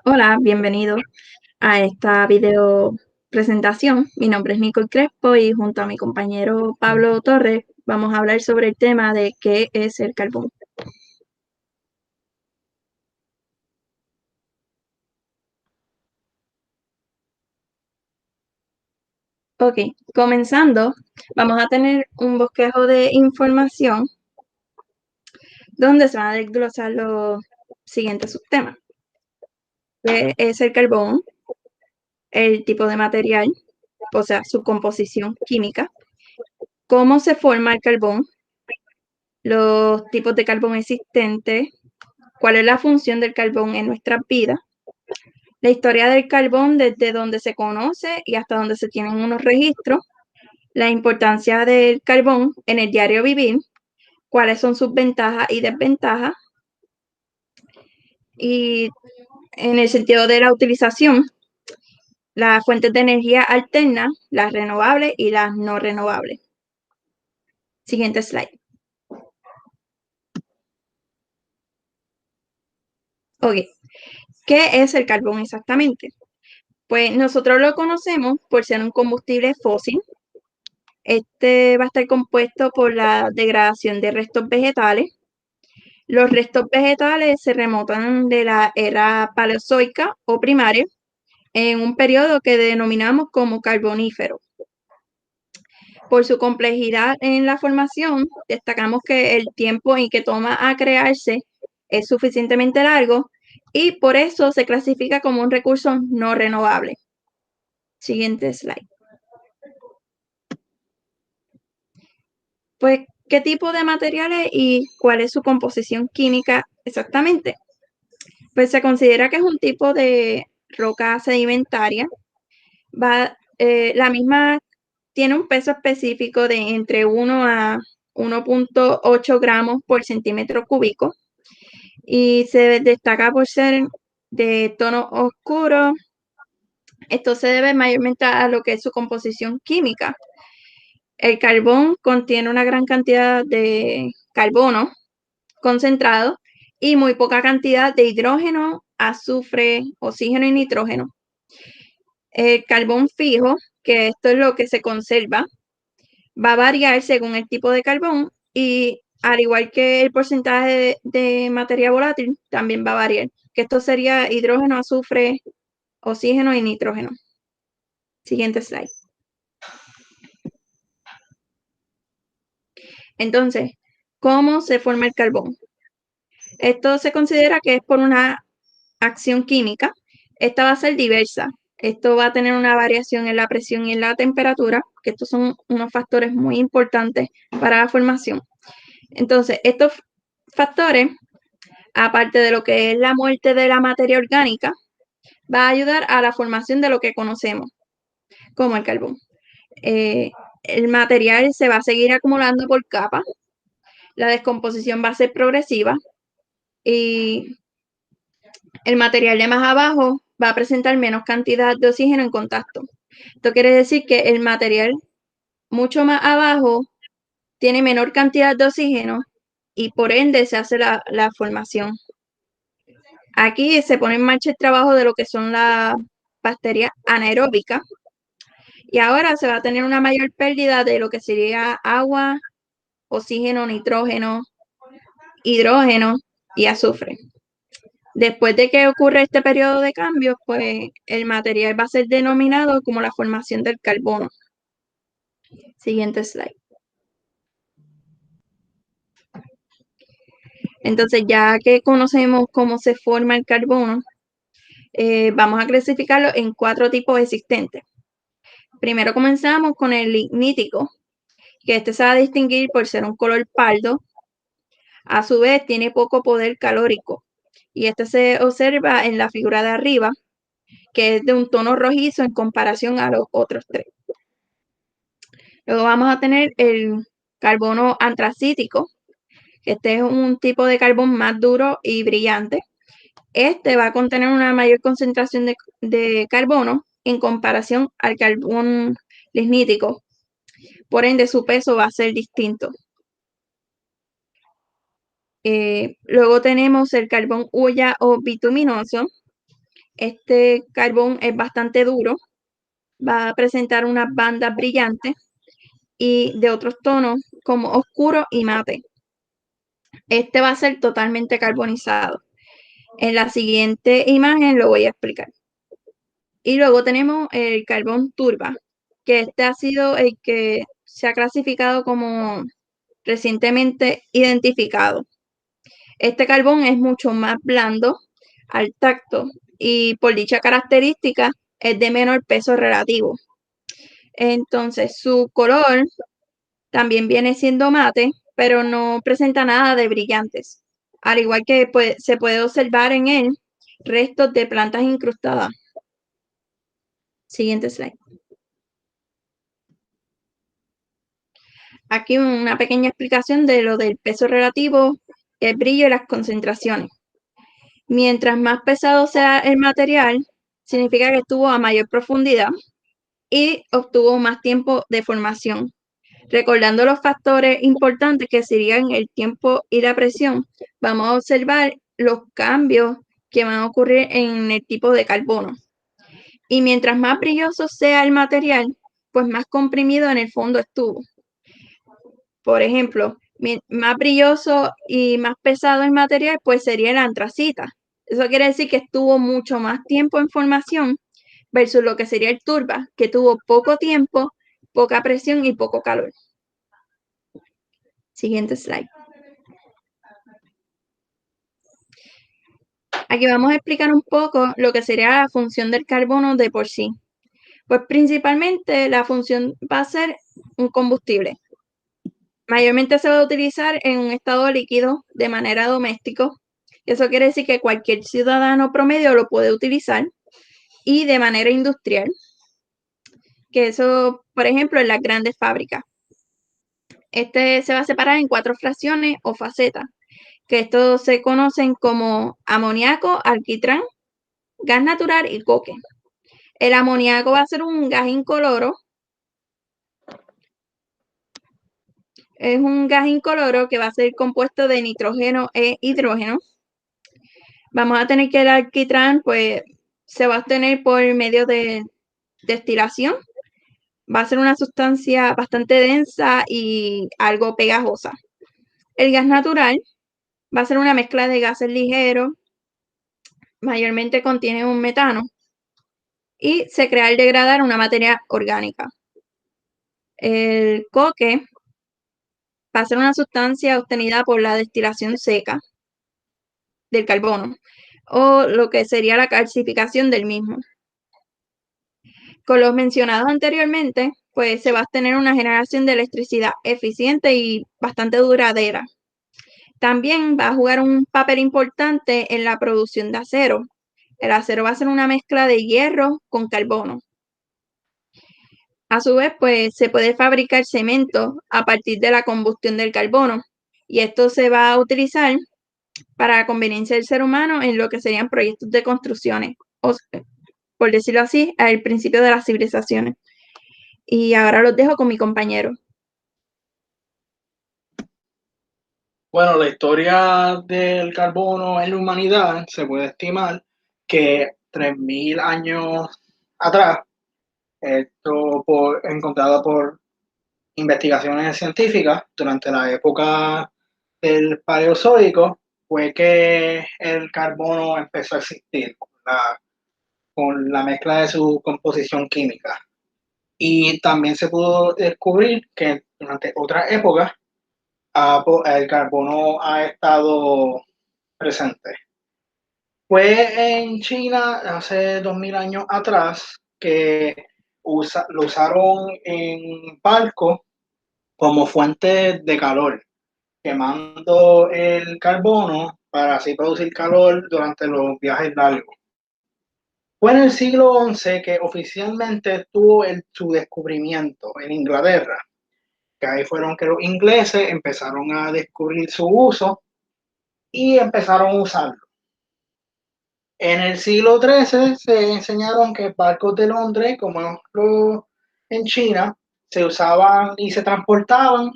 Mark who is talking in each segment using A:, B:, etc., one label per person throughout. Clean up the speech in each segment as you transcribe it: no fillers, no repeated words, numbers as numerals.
A: Hola, bienvenido a esta video presentación. Mi nombre es Nicole Crespo y junto a mi compañero Pablo Torres vamos a hablar sobre el tema de qué es el carbón. Ok, comenzando, vamos a tener un bosquejo de información donde se van a desglosar los siguientes subtemas. ¿Qué es el carbón? El tipo de material, o sea, su composición química. ¿Cómo se forma el carbón? Los tipos de carbón existentes. ¿Cuál es la función del carbón en nuestras vidas? La historia del carbón desde donde se conoce y hasta donde se tienen unos registros. La importancia del carbón en el diario vivir. Cuáles son sus ventajas y desventajas. Y en el sentido de la utilización, las fuentes de energía alternas, las renovables y las no renovables. Siguiente slide. Ok, ¿qué es el carbón exactamente? Pues nosotros lo conocemos por ser un combustible fósil. Este va a estar compuesto por la degradación de restos vegetales. Los restos vegetales se remontan de la era paleozoica o primaria en un periodo que denominamos como carbonífero. Por su complejidad en la formación, destacamos que el tiempo en que toma a crearse es suficientemente largo y por eso se clasifica como un recurso no renovable. Siguiente slide. Pues, ¿qué tipo de materiales y cuál es su composición química exactamente? Pues se considera que es un tipo de roca sedimentaria. La misma tiene un peso específico de entre 1 a 1,8 gramos por centímetro cúbico y se destaca por ser de tono oscuro. Esto se debe mayormente a lo que es su composición química. El carbón contiene una gran cantidad de carbono concentrado y muy poca cantidad de hidrógeno, azufre, oxígeno y nitrógeno. El carbón fijo, que esto es lo que se conserva, va a variar según el tipo de carbón y al igual que el porcentaje de materia volátil, también va a variar, que esto sería hidrógeno, azufre, oxígeno y nitrógeno. Siguiente slide. Entonces, ¿cómo se forma el carbón? Esto se considera que es por una acción química. Esta va a ser diversa. Esto va a tener una variación en la presión y en la temperatura, que estos son unos factores muy importantes para la formación. Entonces, estos factores, aparte de lo que es la muerte de la materia orgánica, va a ayudar a la formación de lo que conocemos como el carbón. Eh, el material se va a seguir acumulando por capas, la descomposición va a ser progresiva y el material de más abajo va a presentar menos cantidad de oxígeno en contacto. Esto quiere decir que el material mucho más abajo tiene menor cantidad de oxígeno y por ende se hace la formación. Aquí se pone en marcha el trabajo de lo que son las bacterias anaeróbicas y ahora se va a tener una mayor pérdida de lo que sería agua, oxígeno, nitrógeno, hidrógeno y azufre. Después de que ocurre este periodo de cambios, pues el material va a ser denominado como la formación del carbono. Siguiente slide. Entonces, ya que conocemos cómo se forma el carbono, vamos a clasificarlo en 4 tipos existentes. Primero comenzamos con el lignítico, que este se va a distinguir por ser un color pardo. A su vez, tiene poco poder calórico. Y este se observa en la figura de arriba, que es de un tono rojizo en comparación a los otros 3. Luego vamos a tener el carbono antracítico, que este es un tipo de carbón más duro y brillante. Este va a contener una mayor concentración de carbono en comparación al carbón lignítico. Por ende, su peso va a ser distinto. Luego tenemos el carbón hulla o bituminoso. Este carbón es bastante duro, va a presentar unas bandas brillantes y de otros tonos como oscuro y mate. Este va a ser totalmente carbonizado. En la siguiente imagen lo voy a explicar. Y luego tenemos el carbón turba, que este ha sido el que se ha clasificado como recientemente identificado. Este carbón es mucho más blando al tacto y por dicha característica es de menor peso relativo. Entonces su color también viene siendo mate, pero no presenta nada de brillantes, al igual que se puede observar en él restos de plantas incrustadas. Siguiente slide. Aquí una pequeña explicación de lo del peso relativo, el brillo y las concentraciones. Mientras más pesado sea el material, significa que estuvo a mayor profundidad y obtuvo más tiempo de formación. Recordando los factores importantes que serían el tiempo y la presión, vamos a observar los cambios que van a ocurrir en el tipo de carbono. Y mientras más brilloso sea el material, pues más comprimido en el fondo estuvo. Por ejemplo, más brilloso y más pesado el material, pues sería la antracita. Eso quiere decir que estuvo mucho más tiempo en formación versus lo que sería el turba, que tuvo poco tiempo, poca presión y poco calor. Siguiente slide. Aquí vamos a explicar un poco lo que sería la función del carbono de por sí. Pues principalmente la función va a ser un combustible. Mayormente se va a utilizar en un estado líquido de manera doméstica. Eso quiere decir que cualquier ciudadano promedio lo puede utilizar y de manera industrial, que eso, por ejemplo, en las grandes fábricas. Este se va a separar en 4 fracciones o facetas, que estos se conocen como amoníaco, alquitrán, gas natural y coque. El amoníaco va a ser un gas incoloro. Es un gas incoloro que va a ser compuesto de nitrógeno e hidrógeno. Vamos a tener que el alquitrán, pues, se va a obtener por medio de destilación. Va a ser una sustancia bastante densa y algo pegajosa. El gas natural va a ser una mezcla de gases ligeros, mayormente contiene un metano, y se crea al degradar una materia orgánica. El coque va a ser una sustancia obtenida por la destilación seca del carbono o lo que sería la calcificación del mismo. Con los mencionados anteriormente, pues se va a tener una generación de electricidad eficiente y bastante duradera. También va a jugar un papel importante en la producción de acero. El acero va a ser una mezcla de hierro con carbono. A su vez, pues se puede fabricar cemento a partir de la combustión del carbono y esto se va a utilizar para la conveniencia del ser humano en lo que serían proyectos de construcciones, o, por decirlo así, al principio de las civilizaciones. Y ahora los dejo con mi compañero.
B: Bueno, la historia del carbono en la humanidad se puede estimar que 3.000 años atrás, encontrado por investigaciones científicas durante la época del Paleozoico, fue que el carbono empezó a existir con la mezcla de su composición química. Y también se pudo descubrir que durante otras épocas el carbono ha estado presente. Fue en China hace 2.000 años atrás que lo usaron en barcos como fuente de calor, quemando el carbono para así producir calor durante los viajes largos. Fue en el siglo XI que oficialmente tuvo su descubrimiento en Inglaterra, que ahí fueron que los ingleses empezaron a descubrir su uso y empezaron a usarlo. En el siglo XIII se enseñaron que barcos de Londres, como en China, se usaban y se transportaban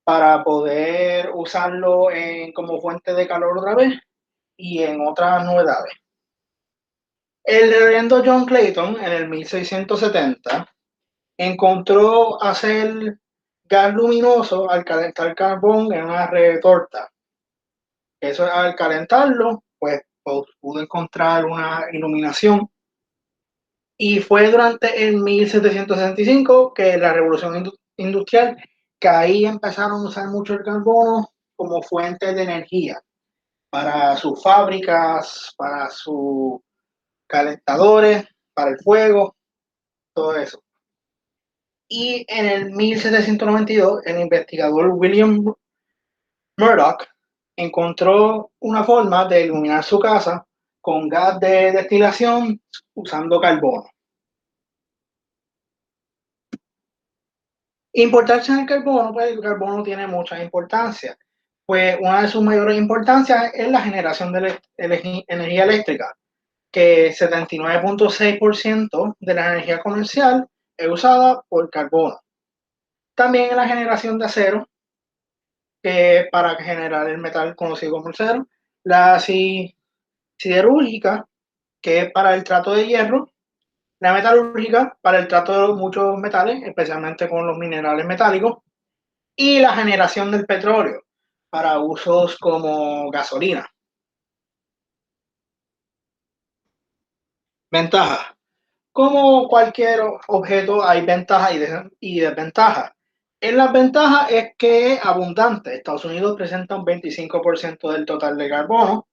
B: para poder usarlo como fuente de calor otra vez y en otras novedades. El reverendo John Clayton en el 1670 encontró hacer gas luminoso al calentar carbón en una retorta. Eso al calentarlo, pues pudo encontrar una iluminación. Y fue durante el 1765 que la revolución industrial, que ahí empezaron a usar mucho el carbono como fuente de energía para sus fábricas, para sus calentadores, para el fuego, todo eso. Y en el 1792, el investigador William Murdoch encontró una forma de iluminar su casa con gas de destilación usando carbono. Importancia del carbono, pues el carbono tiene mucha importancia. Pues una de sus mayores importancias es la generación de energía eléctrica, que 79.6% de la energía comercial es usada por carbono. También la generación de acero, que para generar el metal conocido como acero, la siderúrgica, que es para el trato de hierro, la metalúrgica para el trato de muchos metales, especialmente con los minerales metálicos, y la generación del petróleo para usos como gasolina. Ventajas. Como cualquier objeto hay ventajas y desventajas. En las ventajas es que es abundante. Estados Unidos presenta un 25% del total de carbono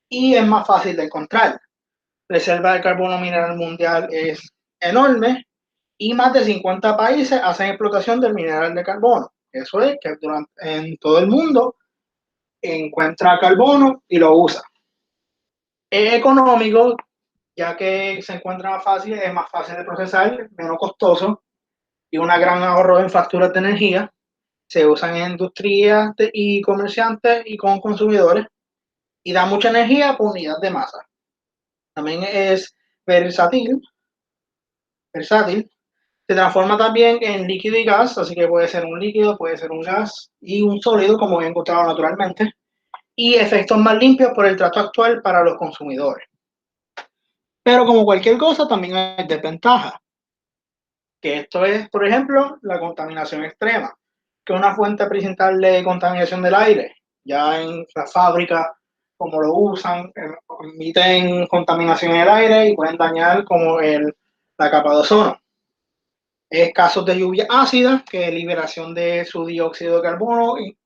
B: y es más fácil de encontrar. La reserva de carbono mineral mundial es enorme y más de 50 países hacen explotación del mineral de carbono. Eso es que en todo el mundo encuentra carbono y lo usa. Es económico, ya que se encuentra más fácil, es más fácil de procesar, menos costoso y un gran ahorro en facturas de energía. Se usan en industria y comerciantes y con consumidores y da mucha energía por unidad de masa. También es versátil. Se transforma también en líquido y gas, así que puede ser un líquido, puede ser un gas y un sólido, como he encontrado naturalmente, y efectos más limpios por el trato actual para los consumidores. Pero como cualquier cosa, también hay desventajas, que esto es, por ejemplo, la contaminación extrema, que es una fuente principal de contaminación del aire. Ya en las fábricas, como lo usan, emiten contaminación en el aire y pueden dañar como la capa de ozono. Casos de lluvia ácida, que es liberación de su dióxido de carbono y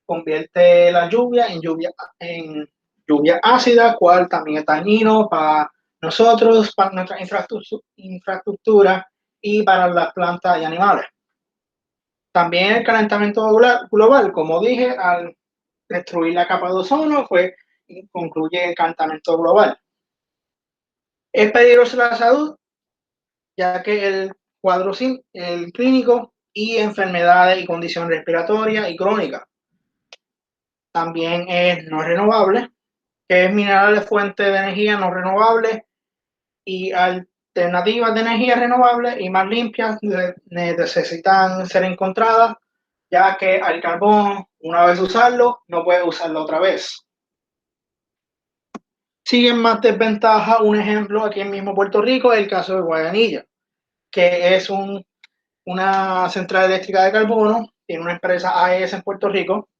B: convierte la lluvia en lluvia ácida, cual también es dañino para nosotros, para nuestra infraestructura y para las plantas y animales. También el calentamiento global, como dije, al destruir la capa de ozono, pues concluye el calentamiento global. Es peligroso la salud, ya que el cuadro el clínico y enfermedades y condiciones respiratorias y crónicas. También es no renovable, que es minerales fuente de energía no renovable y alternativas de energía renovable y más limpias necesitan ser encontradas, ya que al carbón, una vez usarlo, no puede usarlo otra vez. Siguen más desventajas, un ejemplo aquí en mismo Puerto Rico, el caso de Guayanilla, que es una central eléctrica de carbono, tiene una empresa AES en Puerto Rico,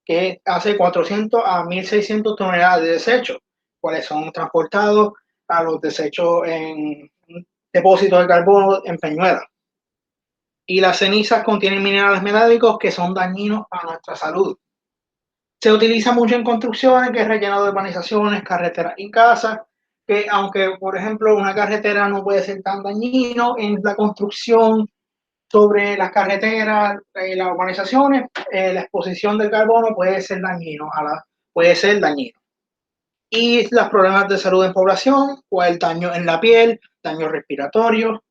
B: que hace 400 a 1.600 toneladas de desechos, cuales son transportados a los desechos en depósitos de carbono en Peñuelas. Y las cenizas contienen minerales metálicos que son dañinos a nuestra salud. Se utiliza mucho en construcciones, que es relleno de urbanizaciones, carreteras y casas, que aunque, por ejemplo, una carretera no puede ser tan dañino en la construcción sobre las carreteras y las urbanizaciones, la exposición del carbono puede ser dañino. Y los problemas de salud en población, o el daño en la piel, daño respiratorio,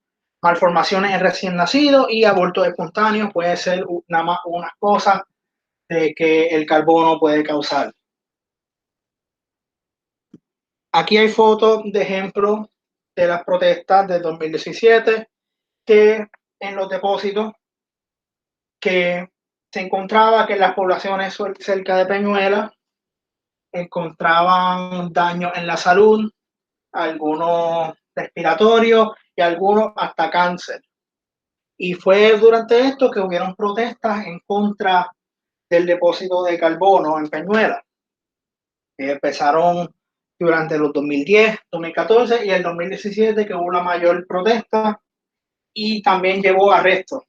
B: malformaciones en recién nacidos y abortos espontáneos puede ser una cosa de que el carbono puede causar. Aquí hay fotos de ejemplos de las protestas de 2017 que en los depósitos que se encontraba que las poblaciones cerca de Peñuelas encontraban daño en la salud, algunos respiratorios y algunos hasta cáncer. Y fue durante esto que hubieron protestas en contra del depósito de carbono en Peñuela. Empezaron durante los 2010, 2014 y el 2017 que hubo la mayor protesta y también llevó a arrestos.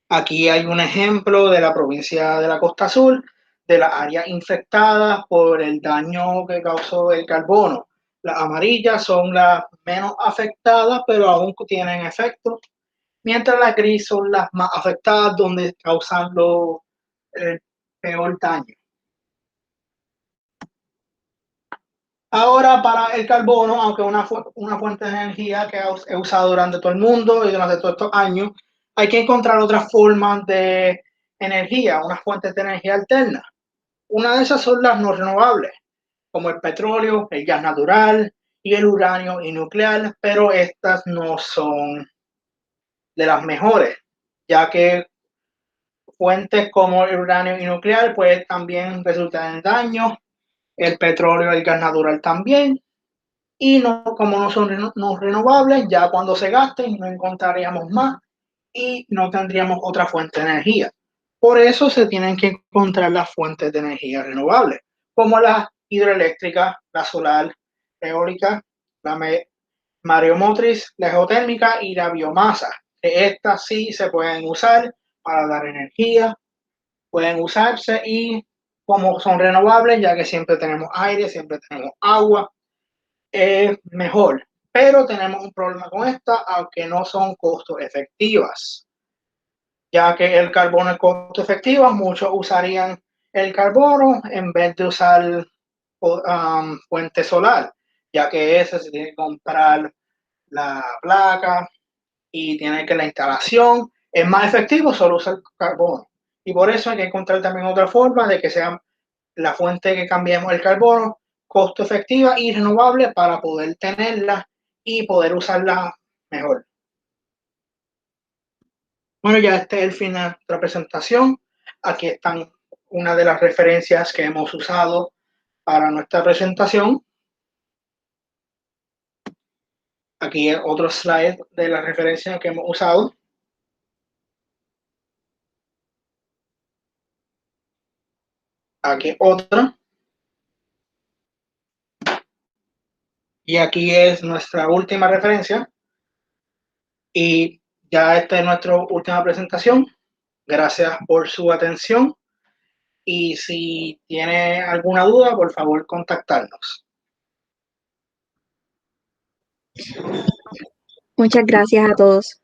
B: Aquí hay un ejemplo de la provincia de la Costa Azul, de las áreas infectadas por el daño que causó el carbono. Las amarillas son las menos afectadas, pero aún tienen efectos, mientras las gris son las más afectadas, donde causan el peor daño. Ahora, para el carbono, aunque una fuente de energía que he usado durante todo el mundo y durante todos estos años, hay que encontrar otras formas de energía, unas fuentes de energía alternas. Una de esas son las no renovables, como el petróleo, el gas natural y el uranio y nuclear, pero estas no son de las mejores, ya que fuentes como el uranio y nuclear pues también resultan en daño, el petróleo y el gas natural también, y no, como no son no renovables, ya cuando se gasten no encontraríamos más y no tendríamos otra fuente de energía. Por eso se tienen que encontrar las fuentes de energía renovables, como la hidroeléctrica, la solar, la eólica, la mareomotriz, la geotérmica y la biomasa. Estas sí se pueden usar para dar energía, pueden usarse y como son renovables, ya que siempre tenemos aire, siempre tenemos agua, es mejor. Pero tenemos un problema con esta, aunque no son costo efectivas, ya que el carbono es costo efectivo, muchos usarían el carbono en vez de usar fuente solar, ya que ese se tiene que comprar la placa y tiene que la instalación es más efectivo solo usar carbono. Y por eso hay que encontrar también otra forma de que sea la fuente que cambiemos el carbono costo efectiva y renovable para poder tenerla y poder usarla mejor. Bueno, ya este es el final de la presentación. Aquí están una de las referencias que hemos usado para nuestra presentación. Aquí es otro slide de las referencias que hemos usado. Aquí otra. Y aquí es nuestra última referencia. Y ya esta es nuestra última presentación. Gracias por su atención. Y si tiene alguna duda, por favor, contactarnos.
A: Muchas gracias a todos.